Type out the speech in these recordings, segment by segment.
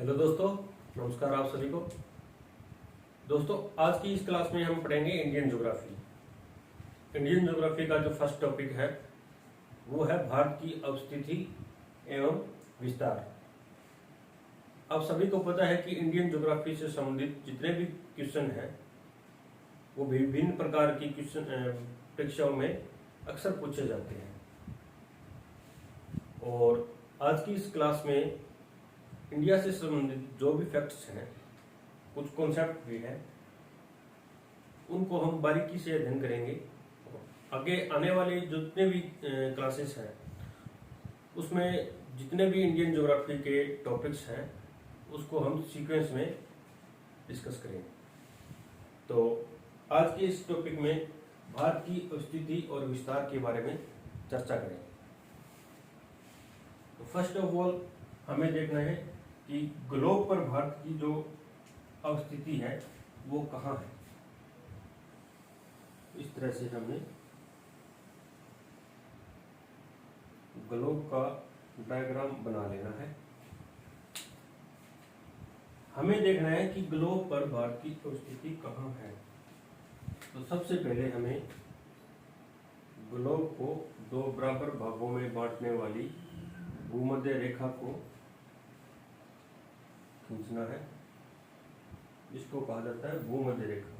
Hello दोस्तों, नमस्कार आप सभी को। दोस्तों, आज की इस क्लास में हम पढ़ेंगे इंडियन ज्योग्राफी। इंडियन ज्योग्राफी का जो फर्स्ट टॉपिक है वो है भारत की अवस्थिति एवं विस्तार। आप सभी को पता है कि इंडियन ज्योग्राफी से संबंधित जितने भी क्वेश्चन हैं वो विभिन्न प्रकार की क्वेश्चन परीक्षाओं में अक्सर पूछे जाते हैं। और आज की इस क्लास में इंडिया से संबंधित जो भी फैक्ट्स हैं, कुछ कॉन्सेप्ट भी हैं, उनको हम बारीकी से अध्ययन करेंगे। आगे आने वाले जितने भी क्लासेस हैं उसमें जितने भी इंडियन ज्योग्राफी के टॉपिक्स हैं उसको हम सीक्वेंस में डिस्कस करेंगे। तो आज के इस टॉपिक में भारत की स्थिति और विस्तार के बारे में चर्चा करेंगे। तो फर्स्ट ऑफ ऑल हमें देखना है कि ग्लोब पर भारत की जो अवस्थिति है वो कहाँ है। इस तरह से हमें ग्लोब का डायग्राम बना लेना है। हमें देखना है कि ग्लोब पर भारत की अवस्थिति कहाँ है। तो सबसे पहले हमें ग्लोब को दो बराबर भागों में बांटने वाली भूमध्य रेखा को खींचना है। इसको कहा जाता है भूमध्य रेखा।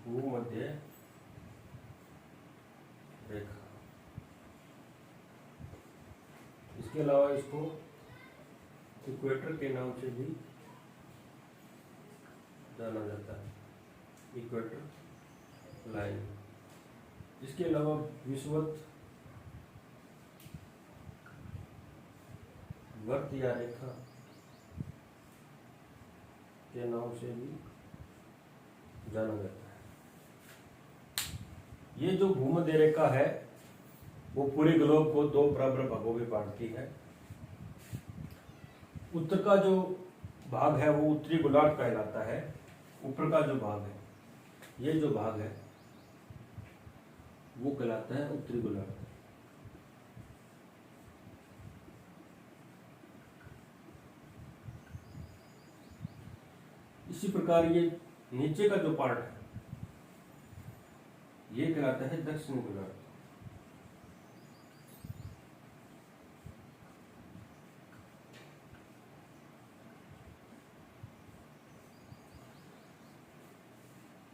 भूमध्य रेखा। इसके अलावा इसको इक्वेटर के नाम से भी जाना जाता है, इक्वेटर लाइन। इसके अलावा विषुवत वर्त या रेखा के नाम से भी जाना जाता है। ये जो भूमध्य रेखा है वो पूरे ग्लोब को दो बराबर भागों में बांटती है। उत्तर का जो भाग है वो उत्तरी गोलार्ध कहलाता है। ऊपर का जो भाग है, ये जो भाग है वो कहलाता है उत्तरी गोलार्ध। इसी प्रकार ये नीचे का जो पार्ट है ये कहलाता है दक्षिणी गोलार्ध।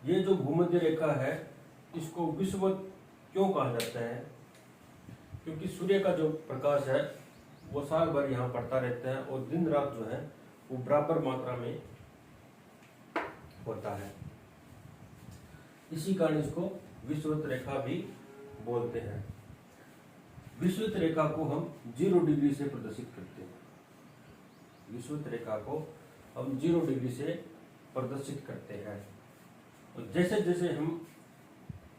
ये जो भूमध्य रेखा है इसको विषुवत क्यों कहा जाता है? क्योंकि सूर्य का जो प्रकाश है वो साल भर यहाँ पड़ता रहता है और दिन रात जो है वो बराबर मात्रा में होता है। इसी कारण इसको विषुवत रेखा भी बोलते हैं। विषुवत रेखा को हम 0 डिग्री से प्रदर्शित करते हैं। विषुवत रेखा को हम 0 डिग्री से प्रदर्शित करते हैं। और जैसे जैसे हम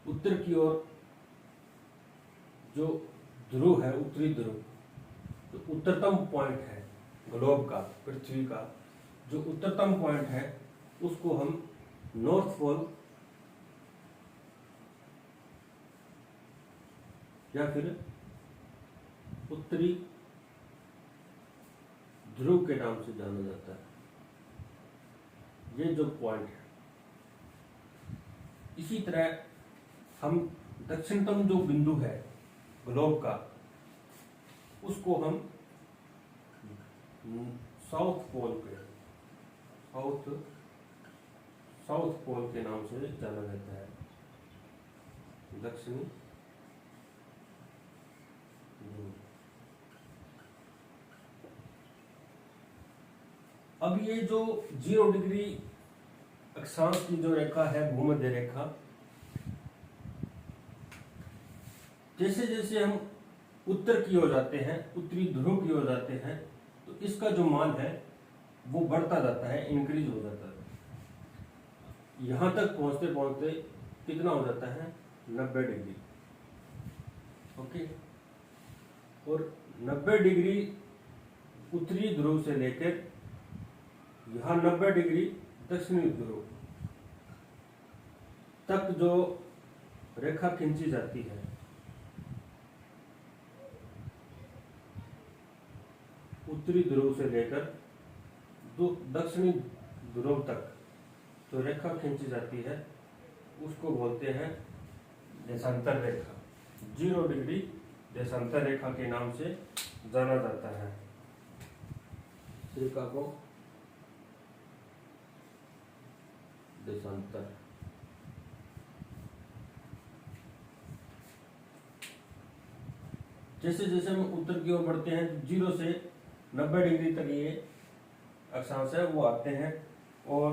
उत्तर की ओर जो ध्रुव है, उत्तरी ध्रुव, जो उत्तरतम पॉइंट है ग्लोब का, पृथ्वी का जो उत्तरतम पॉइंट है उसको हम नॉर्थ पोल या फिर उत्तरी ध्रुव के नाम से जाना जाता है। ये जो पॉइंट है। इसी तरह हम दक्षिणतम जो बिंदु है ग्लोब का उसको हम साउथ पोल के नाम से जाना जाता है, दक्षिणी ध्रुव। अब ये जो 0 डिग्री अक्षांश की जो रेखा है भूमध्य रेखा, जैसे जैसे हम उत्तर की ओर जाते हैं, उत्तरी ध्रुव की ओर जाते हैं, तो इसका जो मान है वो बढ़ता जाता है, इंक्रीज हो जाता है। यहां तक पहुंचते पहुंचते कितना हो जाता है? 90 डिग्री। ओके। और 90 डिग्री उत्तरी ध्रुव से लेकर यहाँ 90 डिग्री दक्षिणी ध्रुव तक जो रेखा खींची जाती है उत्तरी ध्रुव से लेकर दक्षिणी ध्रुव तक जो रेखा खींची जाती है उसको बोलते हैं देशांतर रेखा। 0 डिग्री देशांतर रेखा के नाम से जाना जाता है। रेखा को देशांतर। जैसे जैसे हम उत्तर की ओर बढ़ते हैं 0 से 90 डिग्री तक ये अक्षांश है वो आते हैं, और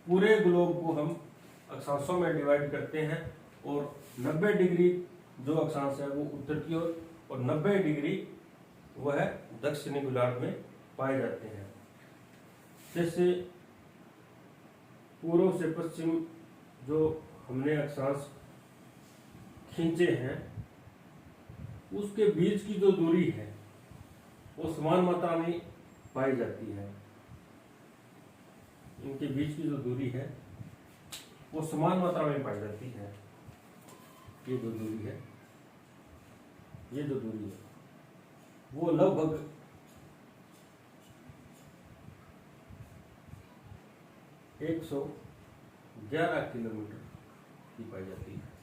पूरे ग्लोब को हम अक्षांशों में डिवाइड करते हैं, और 90 डिग्री जो अक्षांश है वो उत्तर की ओर और 90 डिग्री वो है दक्षिणी गोलार्ध में पाए जाते हैं। जैसे पूर्व से पश्चिम जो हमने अक्षांश खींचे हैं उसके बीच की जो दूरी है वो समान मात्रा में पाई जाती है। इनके बीच की जो दूरी है वो समान मात्रा में पाई जाती है। ये जो दूरी है, ये जो दूरी है वो लगभग 111 किलोमीटर की पाई जाती है।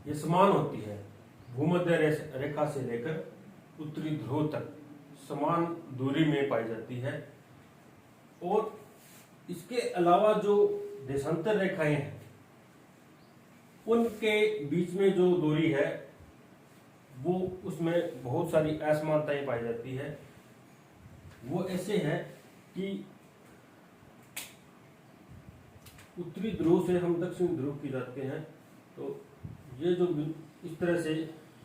ये समान होती है। भूमध्य रेखा से लेकर उत्तरी ध्रुव तक समान दूरी में पाई जाती है। और इसके अलावा जो देशांतर रेखाएं हैं उनके बीच में जो दूरी है वो उसमें बहुत सारी असमानताएं पाई जाती है। वो ऐसे है कि उत्तरी ध्रुव से हम दक्षिण ध्रुव की जाते हैं तो ये जो इस तरह से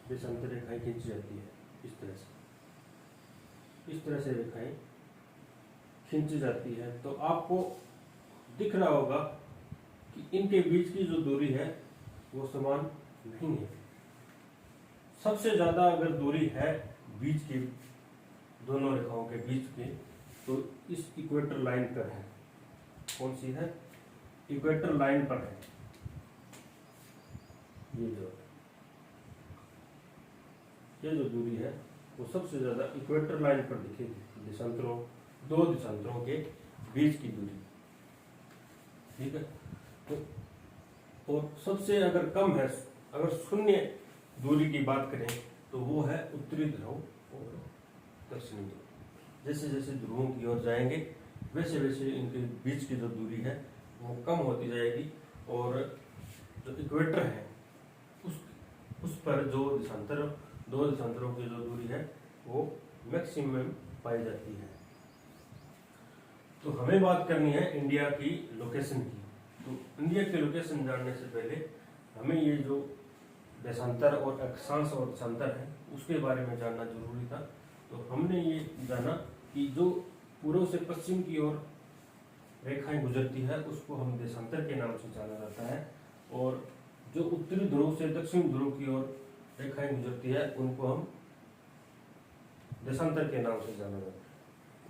देशांतर रेखाएं खींची जाती है, इस तरह से रेखाएं खींची जाती है, तो आपको दिख रहा होगा कि इनके बीच की जो दूरी है वो समान नहीं है। सबसे ज्यादा अगर दूरी है बीच की दोनों रेखाओं के बीच की तो इस इक्वेटर लाइन पर है। कौन सी है? इक्वेटर लाइन पर है। ये जो दूरी है वो सबसे ज्यादा इक्वेटर लाइन पर दिखेगी। देशांतरों, दो देशांतरों के बीच की दूरी, ठीक है। तो और सबसे अगर कम है, अगर शून्य दूरी की बात करें तो वो है उत्तरी ध्रुव और दक्षिणी ध्रुव। जैसे जैसे ध्रुवों की ओर जाएंगे वैसे वैसे इनके बीच की जो दूरी है वो कम होती जाएगी, और जो इक्वेटर है उस पर जो देशांतर, दो देशांतरों की जो दूरी है वो मैक्सिमम पाई जाती है। तो हमें बात करनी है इंडिया की लोकेशन की। तो इंडिया की लोकेशन जानने से पहले हमें ये जो देशांतर और अक्षांश और देशांतर है उसके बारे में जानना जरूरी था। तो हमने ये जाना कि जो पूर्व से पश्चिम की ओर रेखाएं गुजरती है उसको हम देशांतर के नाम से जाना जाता है, और जो उत्तरी ध्रुव से दक्षिण ध्रुव की ओर रेखाएं गुजरती है उनको हम देशांतर के नाम से जाना जाता है।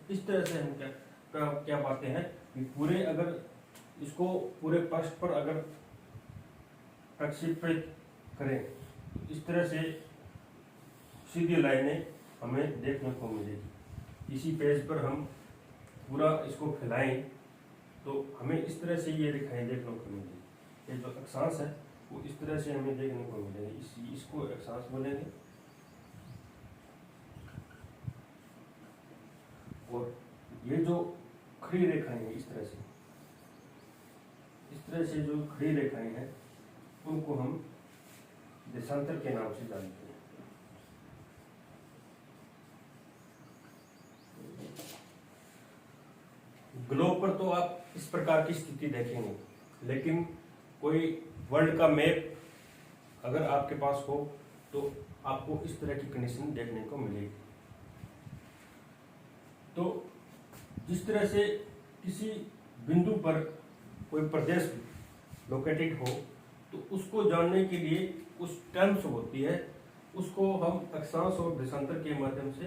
इस तरह से हम क्या पाते हैं कि पूरे अगर इसको पूरे पृष्ठ पर अगर प्रक्षेपित करें इस तरह से सीधी लाइनें हमें देखने को मिलेगी। इसी पेज पर हम पूरा इसको फैलाएं तो हमें इस तरह से ये रेखाएं देखने को मिलेगी। ये जो अक्षांश है वो इस तरह से हमें देखने को मिलेंगे। इसको अक्षांश बोलेंगे, और ये जो खड़ी रेखाएं हैं इस तरह से जो खड़ी रेखाएं हैं उनको हम देशांतर के नाम से जानते हैं। ग्लोब पर तो आप इस प्रकार की स्थिति देखेंगे, लेकिन कोई वर्ल्ड का मैप अगर आपके पास हो तो आपको इस तरह की कंडीशन देखने को मिलेगी। तो जिस तरह से किसी बिंदु पर कोई प्रदेश लोकेटेड हो तो उसको जानने के लिए कुछ टर्म्स होती है, उसको हम अक्षांश और देशांतर के माध्यम से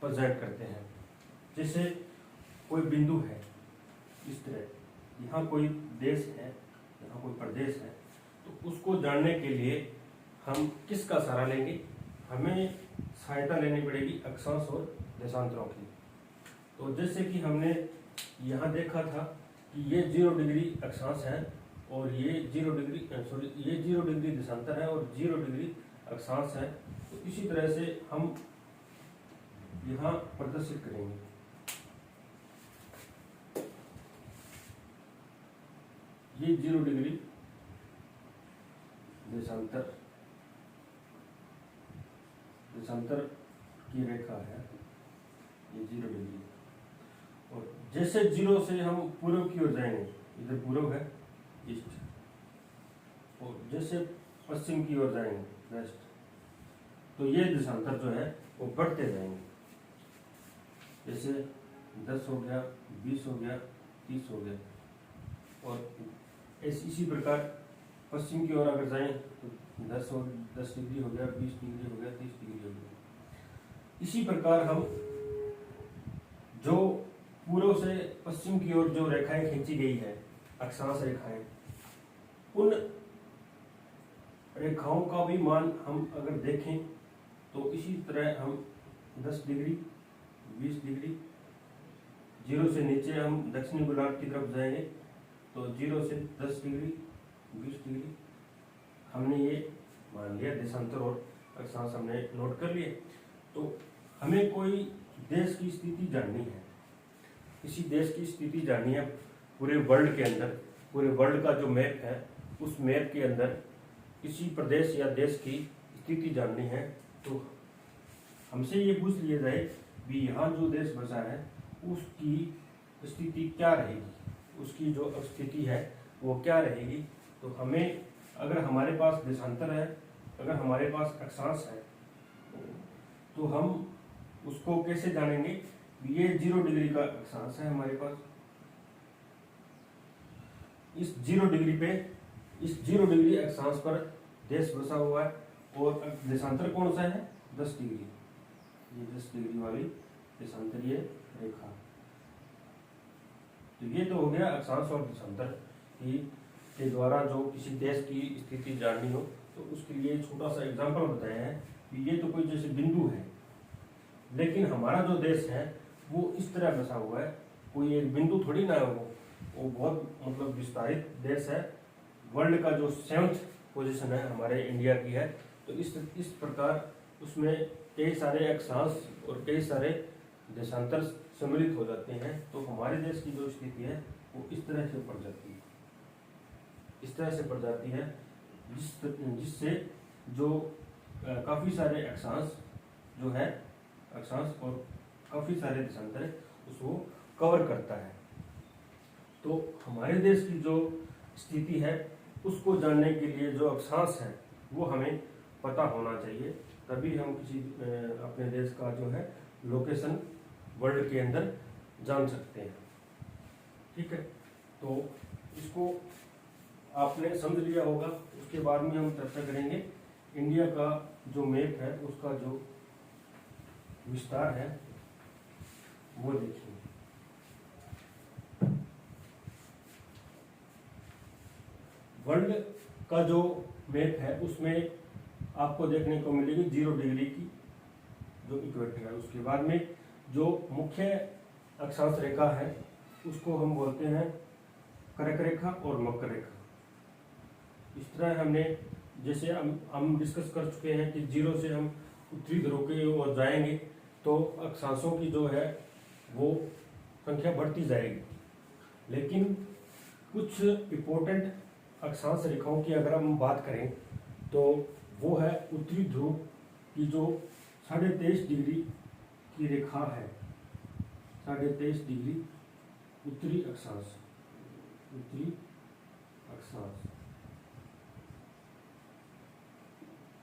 प्रेजेंट करते हैं। जैसे कोई बिंदु है इस तरह, यहाँ कोई देश है, यहाँ कोई प्रदेश है, तो उसको जानने के लिए हम किसका सहारा लेंगे? हमें सहायता लेनी पड़ेगी अक्षांश और देशांतरों की। तो जैसे कि हमने यहाँ देखा था कि ये 0 डिग्री अक्षांश है और ये 0 डिग्री ये 0 डिग्री देशांतर है और 0 डिग्री अक्षांश है। तो इसी तरह से हम यहाँ प्रदर्शित करेंगे। ये 0 डिग्री देशांतर की रेखा है, ये 0 डिग्री। और जैसे 0 से हम पूर्व की ओर जाएंगे, इधर पूर्व है ईस्ट, और जैसे पश्चिम की ओर जाएंगे वेस्ट, तो ये देशांतर जो है वो बढ़ते जाएंगे। जैसे 10 हो गया, 20 हो गया, 30 हो गया, और इसी प्रकार पश्चिम की ओर अगर जाएं तो 10 डिग्री हो गया, 20 डिग्री हो गया, 30 डिग्री हो गया। इसी प्रकार हम जो पूर्व से पश्चिम की ओर जो रेखाएं खींची गई है, अक्षांश रेखाएं, उन रेखाओं का भी मान हम अगर देखें तो इसी तरह हम 10 डिग्री, 20 डिग्री, 0 से नीचे हम दक्षिणी गोलार्ध की तरफ जाएंगे तो 0 से 10 डिग्री, 20 डिग्री हमने ये मान लिया देशांतर और अक्षांश हमने नोट कर लिए। तो हमें कोई देश की स्थिति जाननी है, किसी देश की स्थिति जाननी है पूरे वर्ल्ड के अंदर, पूरे वर्ल्ड का जो मैप है उस मैप के अंदर किसी प्रदेश या देश की स्थिति जाननी है। तो हमसे ये पूछ लिया जाए कि यहाँ जो देश बसा है उसकी स्थिति क्या रहेगी, उसकी जो स्थिति है वो क्या रहेगी। तो हमें, अगर हमारे पास देशांतर है, अगर हमारे पास अक्षांश है, तो हम उसको कैसे जानेंगे? ये 0 डिग्री का अक्षांश है हमारे पास, इस 0 डिग्री पे, इस 0 डिग्री अक्षांश पर देश बसा हुआ है, और देशांतर कौन सा है? 10 डिग्री, ये 10 डिग्री वाली देशांतरीय रेखा। तो ये तो हो गया अक्षांश और देशांतर के द्वारा जो किसी देश की स्थिति जाननी हो तो उसके लिए छोटा सा एग्जांपल बताया है कि ये तो कोई जैसे बिंदु है, लेकिन हमारा जो देश है वो इस तरह बसा हुआ है, कोई एक बिंदु थोड़ी ना है वो बहुत मतलब विस्तारित देश है। वर्ल्ड का जो 7th पोजीशन है हमारे इंडिया की है। तो इस प्रकार उसमें कई सारे अक्षांश और कई सारे देशांतर सम्मिलित हो जाते हैं। तो हमारे देश की जो स्थिति है वो इस तरह से पड़ जाती है, इस तरह से पड़ जाती है, जिससे जो काफ़ी सारे अक्षांश जो है, अक्षांश और काफ़ी सारे देशांतर उसको कवर करता है। तो हमारे देश की जो स्थिति है उसको जानने के लिए जो अक्षांश है वो हमें पता होना चाहिए, तभी हम किसी अपने देश का जो है लोकेशन वर्ल्ड के अंदर जान सकते हैं। ठीक है, तो इसको आपने समझ लिया होगा। उसके बाद में हम चर्चा करेंगे इंडिया का जो मैप है उसका जो विस्तार है वो देखिए। वर्ल्ड का जो मैप है उसमें आपको देखने को मिलेगी 0 डिग्री की जो इक्वेटर है। उसके बाद में जो मुख्य अक्षांश रेखा है उसको हम बोलते हैं कर्क रेखा और मकर रेखा। इस तरह हमने, जैसे हम डिस्कस कर चुके हैं कि 0 से हम उत्तरी ध्रुव की ओर जाएंगे तो अक्षांशों की जो है वो संख्या बढ़ती जाएगी, लेकिन कुछ इम्पोर्टेंट अक्षांश रेखाओं की अगर हम बात करें तो वो है उत्तरी ध्रुव की जो 23.5 डिग्री की रेखा है, 23.5 डिग्री उत्तरी अक्षांश, उत्तरी अक्षांश,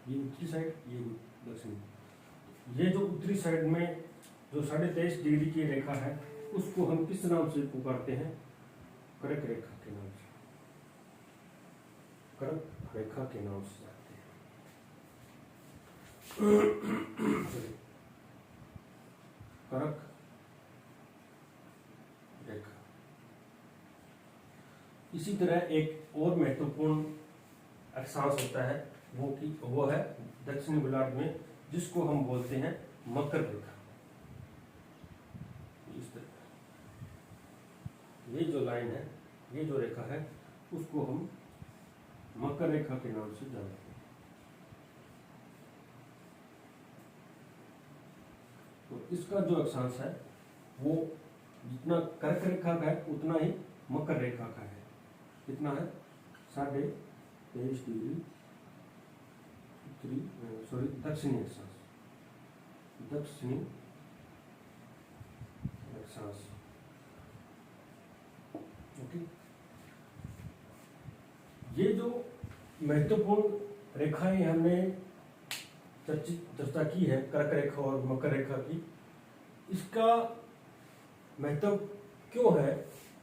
ये उत्तरी साइड, ये दक्षिणी। ये जो उत्तरी साइड में जो 23.5 डिग्री की रेखा है उसको हम किस नाम से पुकारते हैं? कर्क रेखा के नाम से, कर्क रेखा के नाम से जाते हैं। कर्क रेखा। इसी तरह एक और महत्वपूर्ण अक्षांश होता है वो है दक्षिणी गोलार्ध में जिसको हम बोलते हैं मकर रेखा। इस तरह ये जो लाइन है, ये जो रेखा है, उसको हम मकर रेखा के नाम से जानते हैं। तो इसका जो अक्षांश है वो जितना कर्क रेखा का है उतना ही मकर रेखा का है। कितना है? 23.5 डिग्री दक्षिणी अक्षांश, दक्षिणी अक्षांश। ओके, ये जो महत्वपूर्ण रेखाएं हमने चर्चा की है, कर्क रेखा और मकर रेखा की, इसका महत्व क्यों है?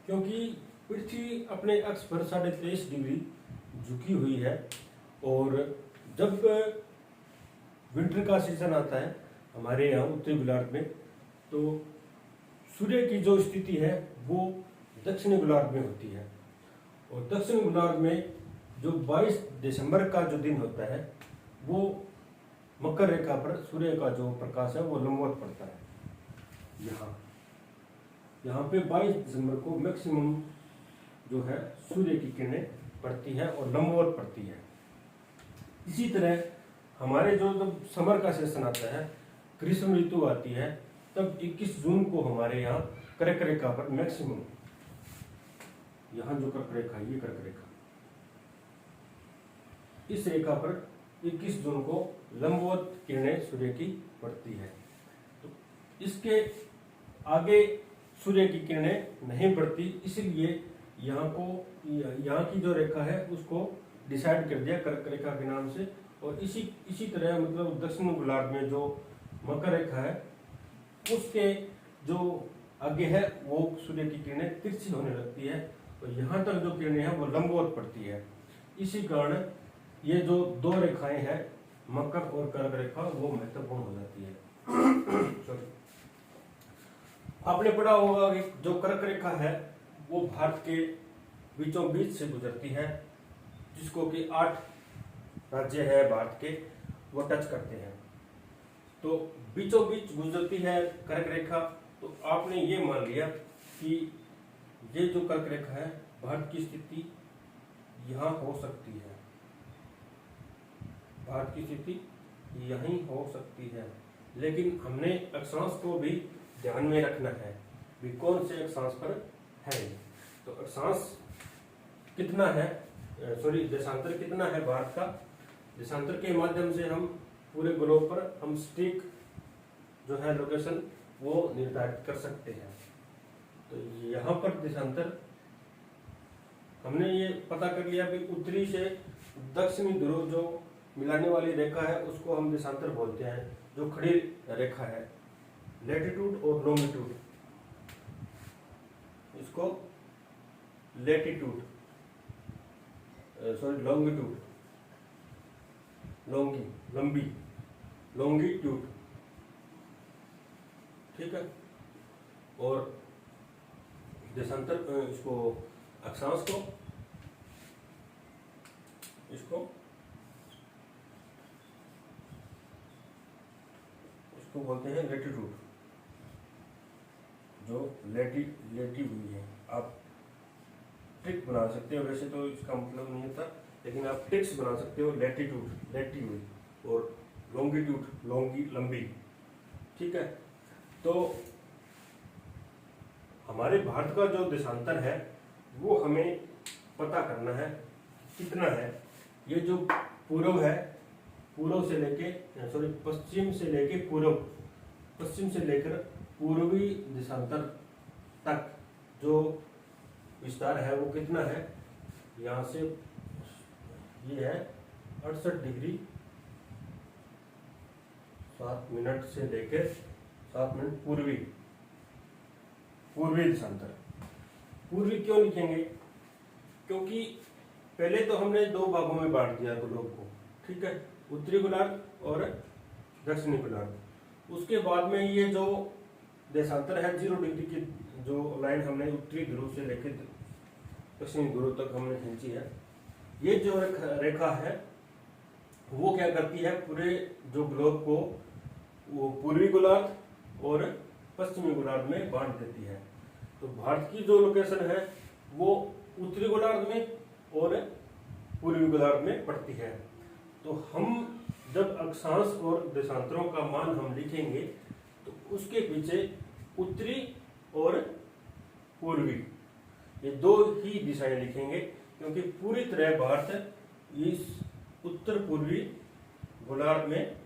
क्योंकि पृथ्वी अपने अक्ष पर 23.5 डिग्री झुकी हुई है, और जब विंटर का सीजन आता है हमारे यहाँ उत्तरी गोलार्ध में, तो सूर्य की जो स्थिति है वो दक्षिणी गोलार्ध में होती है, और दक्षिणी गोलार्ध में जो 22 दिसंबर का जो दिन होता है वो मकर रेखा पर सूर्य का जो प्रकाश है वो लंबवत पड़ता है। यहाँ पे 22 दिसंबर को मैक्सिमम जो है सूर्य की किरणें पड़ती है और लंबवत पड़ती है। इसी तरह हमारे जो जब समर का सेशन आता है, ग्रीष्म ऋतु आती है, तब 21 जून को हमारे यहाँ कर्क रेखा पर मैक्सिमम, यहाँ जो कर्क रेखा, ये कर्क रेखा, इस रेखा पर 21 जून को लंबवत किरणें सूर्य की पड़ती है। तो इसके आगे सूर्य की किरणें नहीं पड़ती, इसलिए यहाँ की जो रेखा है उसको डिसाइड कर दिया कर्क रेखा के नाम से। और इसी तरह मतलब दक्षिण गोलार्ध में जो मकर रेखा है उसके जो आगे है वो सूर्य की किरणें तिरछी होने लगती है, और यहाँ तक जो किरणें हैं वो लंबवत पड़ती है। इसी कारण ये जो दो रेखाएं हैं, मकर और कर्क रेखा, वो महत्वपूर्ण हो जाती है। आपने पढ़ा होगा कि जो कर्क रेखा है वो भारत के बीचों बीच से गुजरती है, जिसको कि 8 राज्य है भारत के, वो टच करते हैं। तो बीचों बीच गुजरती है कर्क रेखा, तो आपने ये मान लिया कि ये जो कर्क रेखा है, भारत की स्थिति यहाँ हो सकती है, भारत की स्थिति यहीं हो सकती है। लेकिन हमने अक्षांश को भी ध्यान में रखना है भी कौन से अक्षांश पर है। तो अक्षांश कितना है, देशांतर कितना है भारत का, देशांतर के माध्यम से हम पूरे ग्लोब पर हम स्टिक जो है लोकेशन वो निर्धारित कर सकते हैं। तो यहाँ पर देशांतर हमने ये पता कर लिया कि उत्तरी से दक्षिणी ध्रुव जो मिलाने वाली रेखा है उसको हम देशांतर बोलते हैं। जो खड़ी रेखा है, लैटिट्यूड और लॉन्गिट्यूड, इसको लैटिट्यूड लॉन्गिट्यूड, लंबी, लॉन्गिट्यूड, ठीक है। और देशांतर इसको अक्षांश को इसको बोलते हैं लैटिट्यूड, जो लेटी हुई है। आप ट्रिक बना सकते हो, वैसे तो इसका मतलब नहीं होता, लेकिन आप ट्रिक्स बना सकते हो। लैटिट्यूड लेटी हुई, और लॉन्गिट्यूड लंबी, ठीक है। तो हमारे भारत का जो देशांतर है वो हमें पता करना है कितना है। ये जो पूर्व है, पूर्व से लेके पश्चिम से लेके पूर्व, पश्चिम से लेकर पूर्वी देशांतर तक जो विस्तार है वो कितना है। यहाँ से ये है 68 डिग्री 7 मिनट से लेकर 7 मिनट पूर्वी देशांतर। पूर्वी क्यों लिखेंगे? क्योंकि पहले तो हमने 2 भागों में बांट दिया ग्लोब को, ठीक है, उत्तरी गोलार्ध और दक्षिणी गोलार्ध। उसके बाद में ये जो देशांतर है 0 डिग्री की जो लाइन हमने उत्तरी ध्रुव से लेकर दक्षिणी ध्रुव तक हमने खींची है, ये जो रेखा है वो क्या करती है, पूरे जो ग्लोब को वो पूर्वी गोलार्ध और पश्चिमी गोलार्ध में बांट देती है। तो भारत की जो लोकेशन है वो उत्तरी गोलार्ध में और पूर्वी गोलार्ध में पड़ती है। तो हम जब अक्षांश और देशांतरों का मान हम लिखेंगे तो उसके पीछे उत्तरी और पूर्वी ये दो ही दिशाएं लिखेंगे, क्योंकि पूरी तरह भारत इस उत्तर पूर्वी गोलार्ध में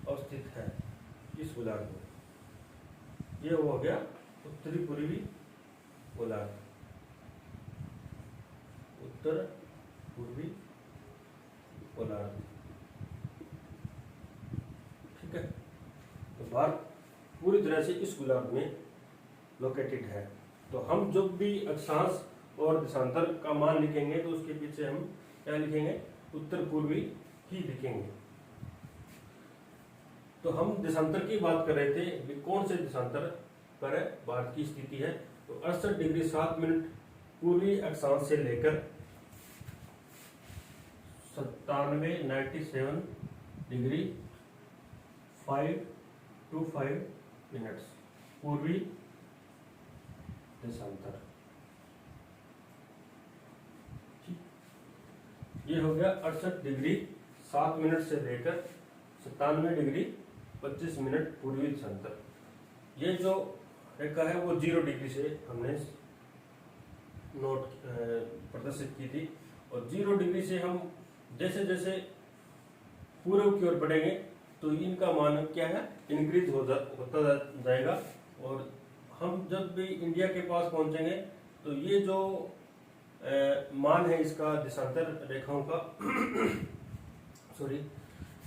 अवस्थित है। इस गोलार्ध में ये हो गया उत्तरी पूर्वी गोलार्ध, उत्तर पूर्वी गोलार्ध। ठीक है, तो भारत पूरी तरह से इस गोलार्ध में लोकेटेड है। तो हम जब भी अक्षांश और देशांतर का मान लिखेंगे तो उसके पीछे हम क्या लिखेंगे, उत्तर पूर्वी ही लिखेंगे। तो हम देशांतर की बात कर रहे थे, कौन से देशांतर पर भारत की स्थिति है। तो 68 डिग्री 7 मिनट पूर्वी अक्षांश से लेकर 97 डिग्री 5 मिनट्स पूर्वी देशांतर। ये हो गया 68 डिग्री 7 मिनट से लेकर 97 डिग्री 25 मिनट पूर्वी देशांतर। ये जो रेखा है वो 0 डिग्री से हमने नोट प्रदर्शित की थी, और 0 डिग्री से हम जैसे जैसे पूर्व की ओर बढ़ेंगे तो इनका मान क्या है, इंक्रीज होता जाएगा। और हम जब भी इंडिया के पास पहुंचेंगे तो ये जो मान है इसका देशांतर रेखाओं का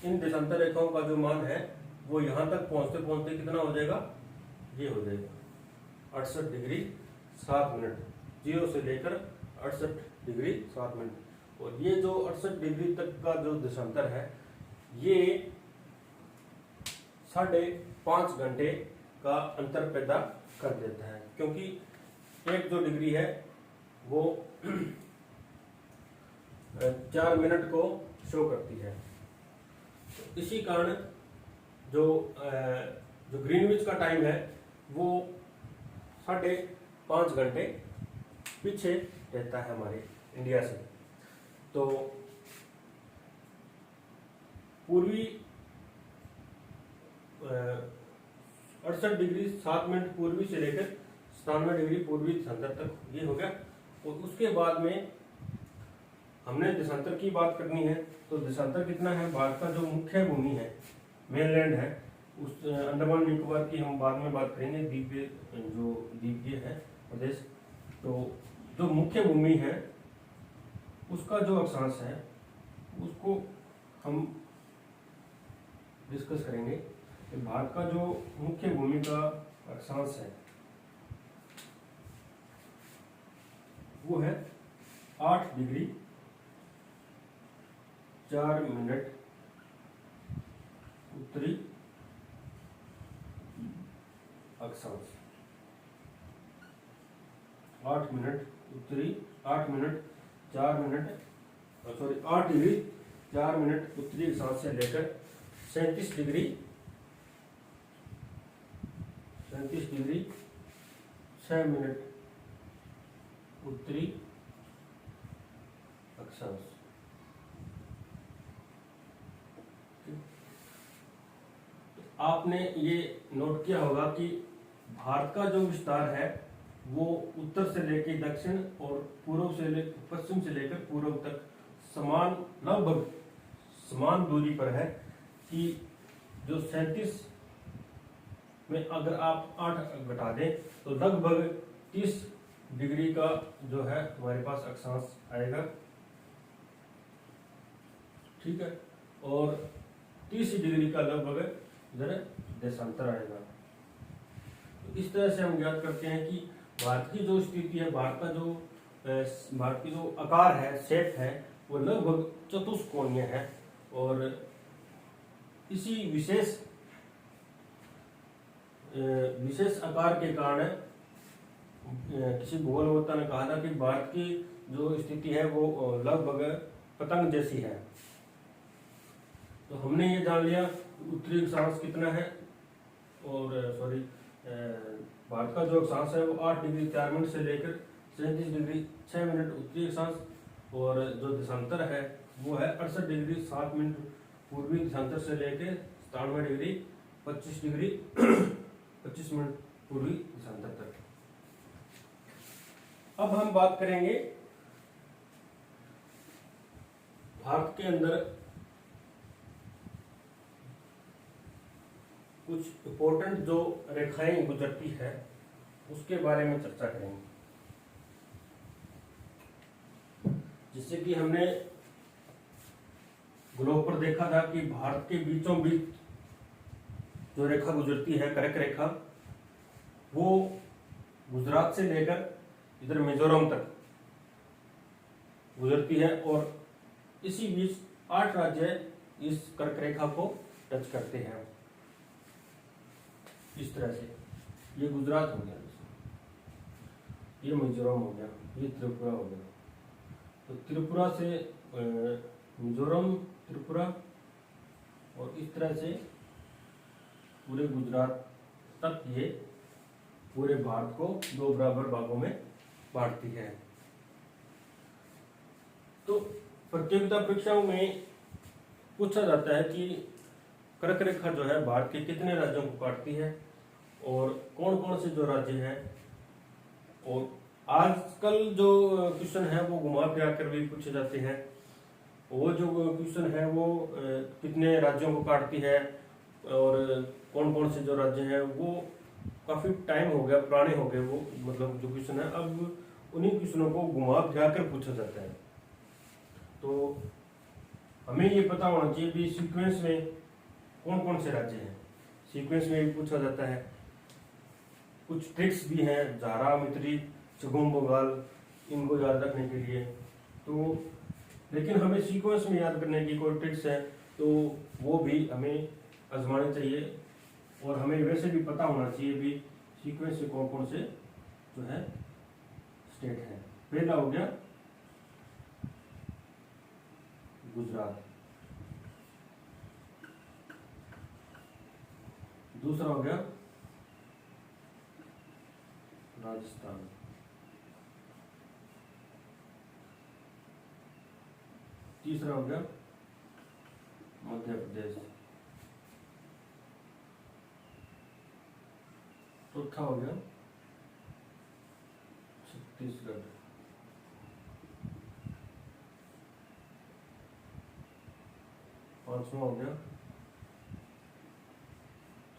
इन देशांतर रेखाओं का जो मान है वो यहाँ तक पहुंचते पहुंचते कितना हो जाएगा, ये हो जाएगा 68 डिग्री 7 मिनट, 0 से लेकर 68 डिग्री 7 मिनट। और ये जो 68 डिग्री तक का जो देशांतर है ये 5.5 घंटे का अंतर पैदा कर देता है, क्योंकि एक जो डिग्री है वो 4 मिनट को शो करती है। तो इसी कारण जो ग्रीनविच का टाइम है वो 5.5 घंटे पीछे रहता है हमारे इंडिया से। तो पूर्वी 68 डिग्री 7 मिनट पूर्वी से लेकर 97 डिग्री पूर्वी देशांतर तक ये हो गया। और उसके बाद में हमने देशांतर की बात करनी है। तो देशांतर कितना है, भारत का जो मुख्य भूमि है, मेनलैंड है, उस अंडमान निकोबार की हम बाद में बात करेंगे, द्वीपीय है प्रदेश। तो जो मुख्य भूमि है उसका जो अक्षांश है उसको हम डिस्कस करेंगे। कि भारत का जो मुख्य भूमि का अक्षांश है वो है 8 डिग्री 4 मिनट उत्तरी अक्षांश। 8 मिनट 8 डिग्री 4 मिनट उत्तरी अक्षांश से लेकर 37 डिग्री 6 मिनट उत्तरी अक्षांश। आपने ये नोट किया होगा कि भारत का जो विस्तार है वो उत्तर से लेकर दक्षिण और पूर्व से लेकर पश्चिम से लेकर पूर्व तक लगभग समान दूरी पर है। कि जो 37 में अगर आप 8 घटा दें तो लगभग 30 डिग्री का जो है हमारे पास अक्षांश आएगा। ठीक है, और 30 डिग्री का लगभग इधर देशांतर आएगा। तो इस तरह से हम ज्ञात करते हैं कि भारत की जो स्थिति है, भारत की जो आकार है, शेप है, वो लगभग चतुष्कोणीय है। और इसी विशेष आकार के कारण किसी भूगोलवेत्ता ने कहा था कि भारत की जो स्थिति है वो लगभग पतंग जैसी है। तो हमने ये जान लिया उत्तरी अक्षांश कितना है, और भारत का जो अक्षांश है वो 8 डिग्री 4 मिनट से लेकर 37 डिग्री 6 मिनट उत्तरी अक्षांश, और जो देशांतर है वो है 68 डिग्री 7 मिनट पूर्वी देशांतर से लेकर 97 डिग्री 25 डिग्री 25 मिनट पूर्वी देशांतर तक। अब हम बात करेंगे भारत के अंदर कुछ इंपॉर्टेंट जो रेखाएं गुजरती है उसके बारे में चर्चा करेंगे। जिससे कि हमने ग्लोब पर देखा था कि भारत के बीचों बीच जो रेखा गुजरती है कर्क रेखा, वो गुजरात से लेकर इधर मिजोरम तक गुजरती है, और इसी बीच 8 राज्य इस कर्क रेखा को टच करते हैं। इस तरह से ये गुजरात हो गया, ये मिजोरम हो गया, ये त्रिपुरा हो गया। तो त्रिपुरा से मिजोरम, त्रिपुरा, और इस तरह से पूरे गुजरात तक ये पूरे भारत को 2 बराबर भागों में बांटती है। तो प्रतियोगिता परीक्षाओं में पूछा जाता है कि कर्क रेखा जो है भारत के कितने राज्यों को काटती है और कौन कौन से जो राज्य हैं। और आजकल जो क्वेश्चन है वो घुमा फिरा कर भी पूछे जाते हैं। वो जो क्वेश्चन है वो कितने राज्यों को काटती है और कौन कौन से जो राज्य हैं, वो काफी टाइम हो गया, पुराने हो गए वो, मतलब जो क्वेश्चन है अब उन्हीं क्वेश्चनों को घुमा फिरा कर पूछा जाता है। तो हमें ये पता होना चाहिए भी सीक्वेंस में कौन कौन से राज्य हैं। सीक्वेंस में भी पूछा जाता है। कुछ ट्रिक्स भी हैं, जारा, मित्री, चगुम, बंगाल, इनको याद रखने के लिए। तो लेकिन हमें सीक्वेंस में याद करने की कोई ट्रिक्स है तो वो भी हमें आजमानी चाहिए, और हमें वैसे भी पता होना चाहिए भी सीक्वेंस से कौन कौन से जो है स्टेट है। पहला हो गया गुजरात, दूसरा हो गया राजस्थान, तीसरा हो गया मध्य प्रदेश, चौथा हो गया छत्तीसगढ़, पांचवा हो गया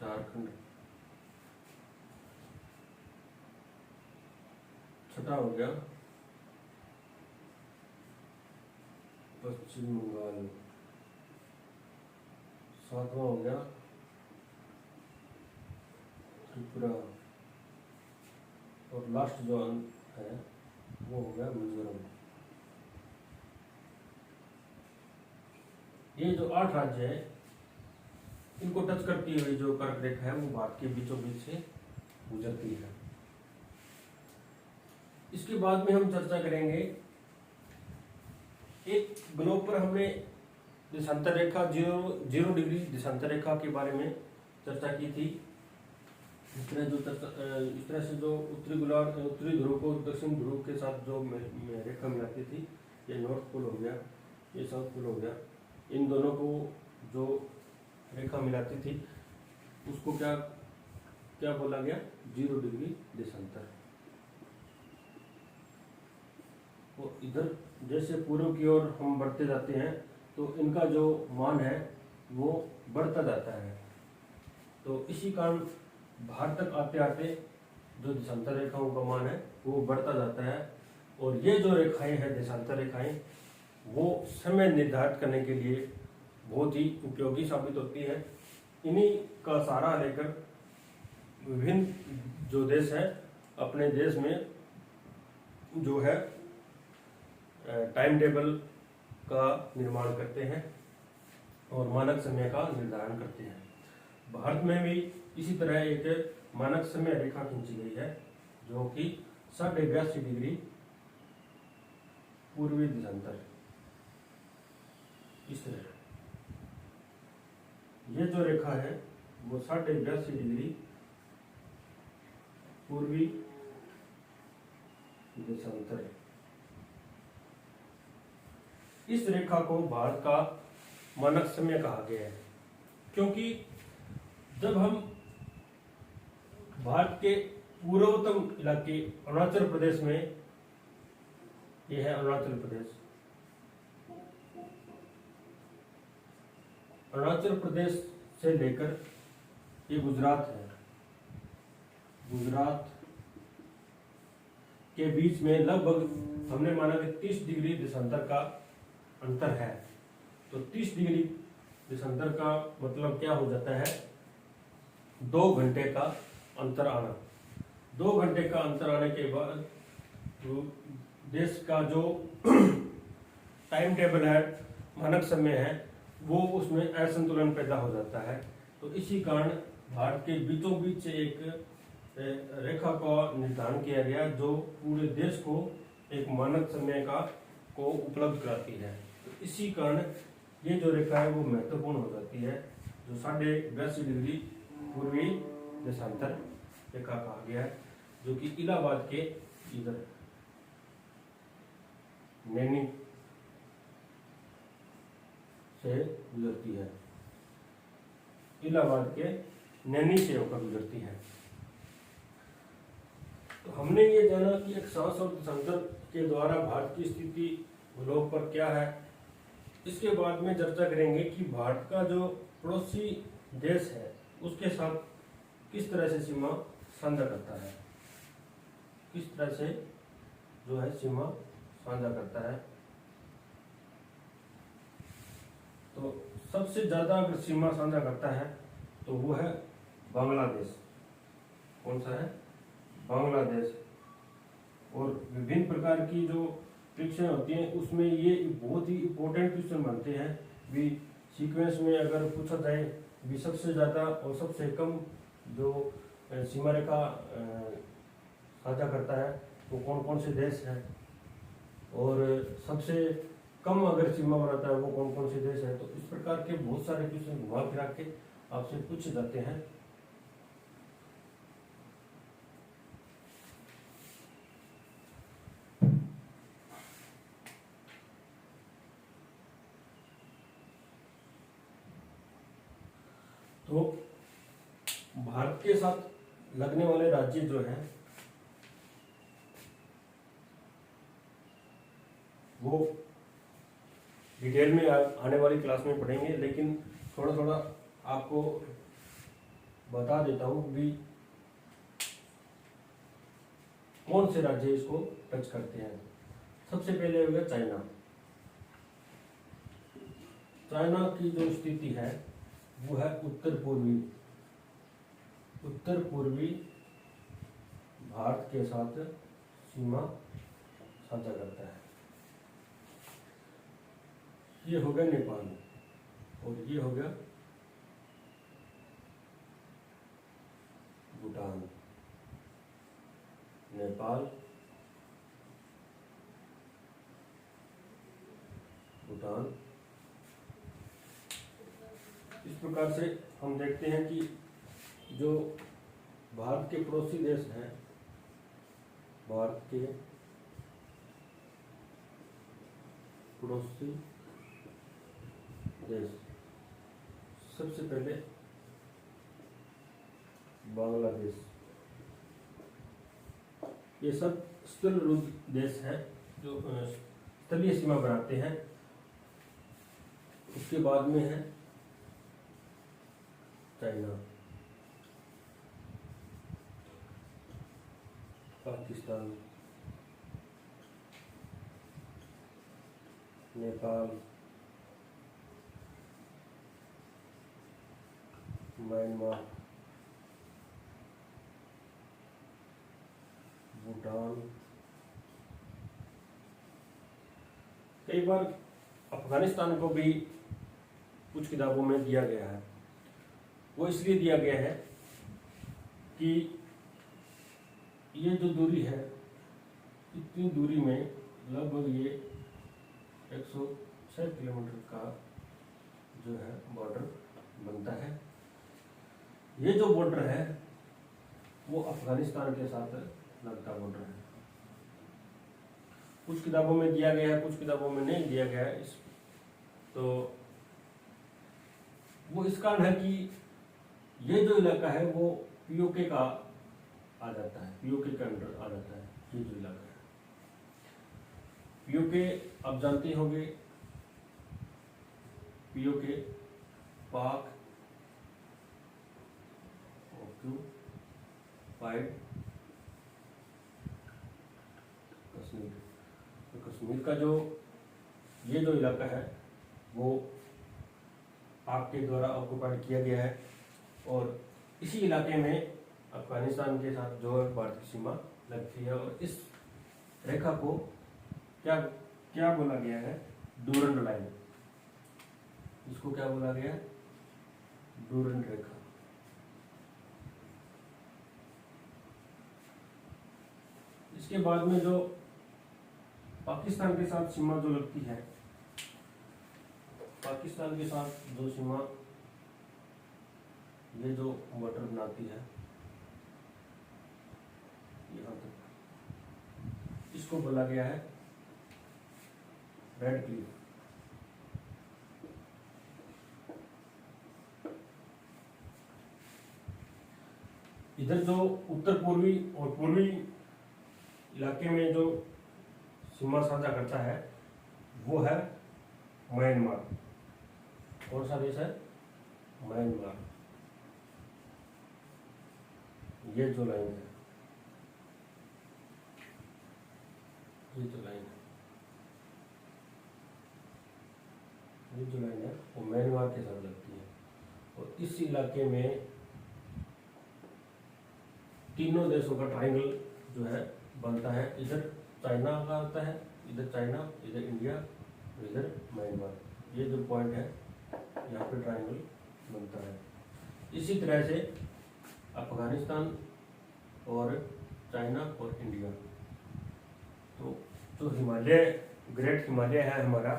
झारखंड, छठा हो गया पश्चिम बंगाल, सातवां हो गया त्रिपुरा, और लास्ट जो है वो हो गया मिजोरम। ये जो 8 राज्य है इनको टच करती हुई जो कर्क रेखा है वो भारत के बीचों बीच से गुजरती है। इसके बाद में हम चर्चा करेंगे एक ग्लोब पर हमने देशांतर रेखा 0 डिग्री देशांतर रेखा के बारे में चर्चा की थी। इस तरह से जो उत्तरी ध्रुव को दक्षिण ध्रुव के साथ जो रेखा मिलाती थी, ये नॉर्थ पोल हो गया, ये साउथ पोल हो गया, इन दोनों को जो रेखा मिलाती थी उसको क्या क्या बोला गया, 0 डिग्री देशांतर। तो इधर जैसे पूर्व की ओर हम बढ़ते जाते हैं तो इनका जो मान है वो बढ़ता जाता है। तो इसी कारण भारत तक आते आते जो देशांतर रेखाओं का मान है वो बढ़ता जाता है, और ये जो रेखाएं हैं देशांतर रेखाएं वो समय निर्धारित करने के लिए बहुत ही उपयोगी साबित होती है। इन्हीं का सहारा लेकर विभिन्न जो देश हैं अपने देश में जो है टाइम टेबल का निर्माण करते हैं और मानक समय का निर्धारण करते हैं। भारत में भी इसी तरह एक मानक समय रेखा खींची गई है जो कि 82.5 डिग्री पूर्वी देशांतर, इस तरह। ये जो रेखा है वो 82.5 डिग्री पूर्वी देशांतर है। इस रेखा को भारत का मानक समय कहा गया है, क्योंकि जब हम भारत के पूर्वोत्तम इलाके अरुणाचल प्रदेश में, यह है अरुणाचल प्रदेश, अरुणाचल प्रदेश से लेकर ये गुजरात है, गुजरात के बीच में लगभग हमने माना कि 30 डिग्री देशांतर का अंतर है। तो 30 डिग्री देशांतर का मतलब क्या हो जाता है, 2 घंटे का अंतर आना। 2 घंटे का अंतर आने के बाद तो देश का जो टाइम टेबल है, मानक समय है, वो उसमें असंतुलन पैदा हो जाता है। तो इसी कारण भारत के बीचों बीच एक रेखा का निर्धारण किया गया जो पूरे देश को एक मानक समय का को उपलब्ध कराती है। तो इसी कारण ये जो रेखा है वो महत्वपूर्ण हो जाती है, जो 82.5 डिग्री पूर्वी देशांतर रेखा कहा गया है, जो कि इलाहाबाद के इधर नैनी से गुजरती है, इलाहाबाद के नैनी से होकर गुजरती है। तो हमने ये जाना कि एक सांस और देशांतर के द्वारा भारत की स्थिति भूलोक पर क्या है। इसके बाद में चर्चा करेंगे कि भारत का जो पड़ोसी देश है उसके साथ किस तरह से सीमा साझा करता है, किस तरह से जो है सीमा साझा करता है। तो सबसे ज्यादा अगर सीमा साझा करता है तो वो है बांग्लादेश। कौन सा है? बांग्लादेश। और विभिन्न प्रकार की जो परीक्षाएं होती हैं उसमें ये बहुत ही इम्पोर्टेंट क्वेश्चन बनते हैं भी। सीक्वेंस में अगर पूछा जाए भी सबसे ज़्यादा और सबसे कम जो सीमा रेखा साझा करता है वो कौन कौन से देश हैं, और सबसे कम अगर सीमा बनाता है वो कौन कौन से देश हैं। तो इस प्रकार के बहुत सारे क्वेश्चन घुमा फिरा के आपसे पूछे जाते हैं। तो भारत के साथ लगने वाले राज्य जो हैं वो डिटेल में आने वाली क्लास में पढ़ेंगे, लेकिन थोड़ा थोड़ा आपको बता देता हूँ भी कौन से राज्य इसको टच करते हैं। सबसे पहले हो गया चाइना। चाइना की जो स्थिति है वो है उत्तर पूर्वी भारत के साथ सीमा साझा करता है। ये हो गया नेपाल और ये हो गया भूटान। नेपाल, भूटान। इस प्रकार से हम देखते हैं कि जो भारत के पड़ोसी देश हैं, भारत के पड़ोसी देश, सबसे पहले बांग्लादेश। ये सब स्थल देश हैं जो स्थलीय सीमा बनाते हैं। उसके बाद में है चाइना, पाकिस्तान, नेपाल, म्यांमार, भूटान। कई बार अफगानिस्तान को भी कुछ किताबों में दिया गया है। वो इसलिए दिया गया है कि ये जो दूरी है, इतनी दूरी में लगभग ये 106 किलोमीटर का जो है बॉर्डर बनता है। ये जो बॉर्डर है वो अफगानिस्तान के साथ लगता बॉर्डर है। कुछ किताबों में दिया गया है, कुछ किताबों में नहीं दिया गया है। तो वो इस कारण है कि ये जो इलाका है वो पीओके का आ जाता है, पीओके के अंडर आ जाता है। ये जो इलाका है पीओके, आप जानते होंगे पीओके पाक ऑक्यूपाइड कश्मीर। तो कश्मीर का जो ये जो इलाका है वो पाक के द्वारा ऑक्युपाइड किया गया है और इसी इलाके में अफगानिस्तान के साथ जो है भारत की सीमा लगती है। और इस रेखा को क्या क्या बोला गया है? Durand line. इसको क्या बोला गया? डूरंड रेखा। इसके बाद में जो पाकिस्तान के साथ सीमा जो लगती है, पाकिस्तान के साथ जो सीमा ये जो बॉर्डर बनाती है यहाँ तक, इसको बोला गया है रेड क्लिफ। इधर जो उत्तर पूर्वी और पूर्वी इलाके में जो सीमा साझा करता है वो है म्यांमार। कौन सा देश है? म्यांमार। ये जो लाइन है, ये जो लाइन है, ये जो लाइन है वो म्यांमार के साथ लगती है। और इस इलाके में तीनों देशों का ट्रायंगल जो है बनता है। इधर चाइना का आता है, इधर चाइना, इधर इंडिया और इधर म्यांमार। ये जो पॉइंट है यहाँ पे ट्रायंगल बनता है। इसी तरह से अफगानिस्तान और चाइना और इंडिया, तो जो हिमालय, ग्रेट हिमालय है हमारा,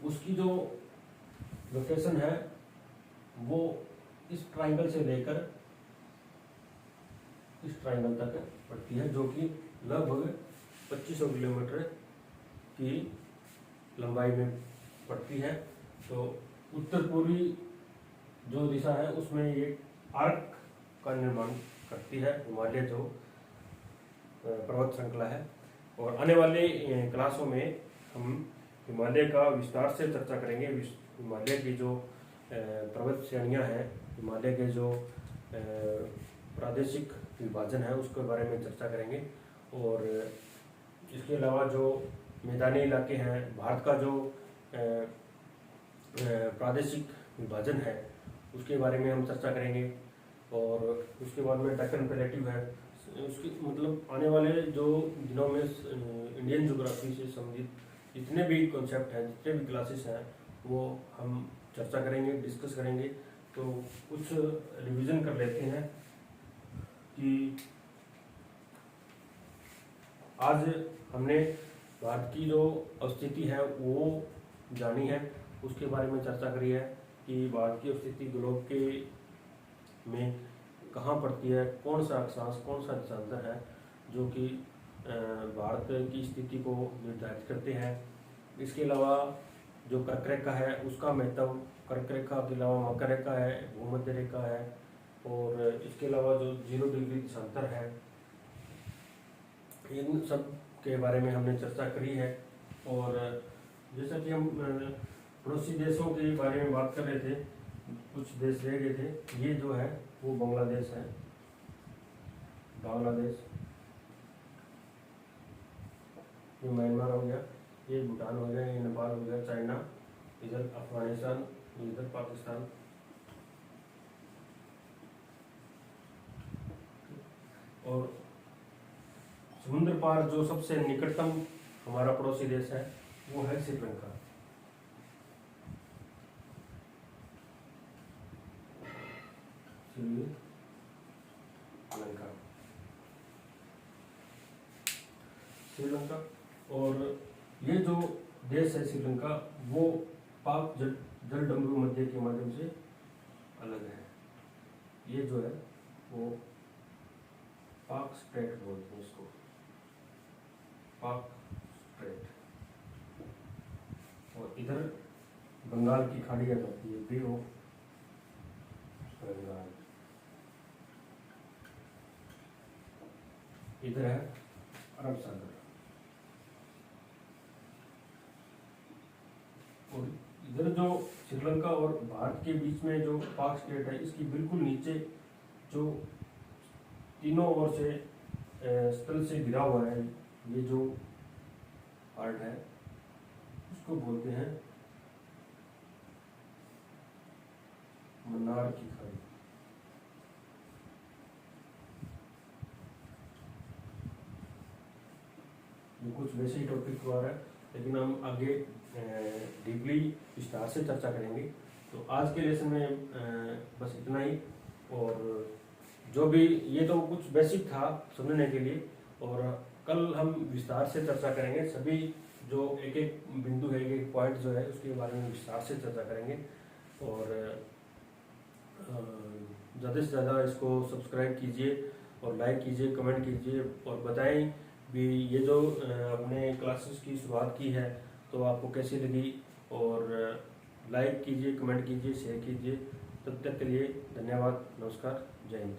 उसकी जो लोकेशन है वो इस ट्रायंगल से लेकर इस ट्रायंगल तक पड़ती है, जो कि लगभग 2500 किलोमीटर की लंबाई में पड़ती है। तो उत्तर पूर्वी जो दिशा है उसमें ये आर्क का निर्माण करती है हिमालय जो पर्वत श्रृंखला है। और आने वाले क्लासों में हम हिमालय का विस्तार से चर्चा करेंगे। हिमालय की जो पर्वत श्रेणियाँ हैं, हिमालय के जो प्रादेशिक विभाजन है उसके बारे में चर्चा करेंगे। और इसके अलावा जो मैदानी इलाके हैं, भारत का जो प्रादेशिक विभाजन है उसके बारे में हम चर्चा करेंगे। और उसके बाद में डेक्कन प्लेट्यू है, उसकी मतलब आने वाले जो दिनों में इंडियन ज्योग्राफी से संबंधित जितने भी कॉन्सेप्ट हैं, जितने भी क्लासेस हैं, वो हम चर्चा करेंगे, डिस्कस करेंगे। तो कुछ रिवीजन कर लेते हैं कि आज हमने भारत की जो स्थिति है वो जानी है, उसके बारे में चर्चा करी है कि भारत की स्थिति ग्लोब के में कहाँ पड़ती है, कौन सा अक्षांश, कौन सा दिशांतर है जो कि भारत की स्थिति को निर्धारित करते हैं। इसके अलावा जो कर्क रेखा है उसका महत्व, कर्क रेखा के अलावा मकर रेखा है, भूमध्य रेखा है, और इसके अलावा जो 0 डिग्री दिशांतर है, इन सब के बारे में हमने चर्चा करी है। और जैसा कि हम पड़ोसी देशों के बारे में बात कर रहे थे, कुछ देश रह गए थे। ये जो है वो बांग्लादेश है, बांग्लादेश, ये म्यांमार हो गया, ये भूटान हो गया, ये नेपाल हो गया, चाइना, इधर अफगानिस्तान, इधर पाकिस्तान। और समुद्र पार जो सबसे निकटतम हमारा पड़ोसी देश है वो है श्रीलंका। श्रीलंका और ये जो देश है श्रीलंका वो पाक जल डमरू मध्य के माध्यम से अलग है। ये जो है वो पाक स्ट्रेट बोलते हैं इसको, पाक स्ट्रेट। और इधर बंगाल की खाड़ी आ जाती है, बे ऑफ बंगाल। इधर है अरब सागर। और इधर जो श्रीलंका और भारत के बीच में जो पाक स्टेट है, इसकी बिल्कुल नीचे जो तीनों ओर से स्थल से घिरा हुआ है, ये जो पार्ट है उसको बोलते हैं मन्नार की खाड़ी। ये कुछ वैसे ही टॉपिक हुआ है, लेकिन हम आगे डीपली विस्तार से चर्चा करेंगे। तो आज के लेसन में बस इतना ही। और जो भी ये तो कुछ बेसिक था समझने के लिए, और कल हम विस्तार से चर्चा करेंगे। सभी जो एक एक बिंदु है, एक एक पॉइंट जो है उसके बारे में विस्तार से चर्चा करेंगे। और ज़्यादा से ज़्यादा इसको सब्सक्राइब कीजिए और लाइक कीजिए, कमेंट कीजिए और बताएं भी ये जो अपने क्लासेस की शुरुआत की है तो आपको कैसी लगी। और लाइक कीजिए, कमेंट कीजिए, शेयर कीजिए। तब तक के लिए धन्यवाद, नमस्कार, जय हिंद।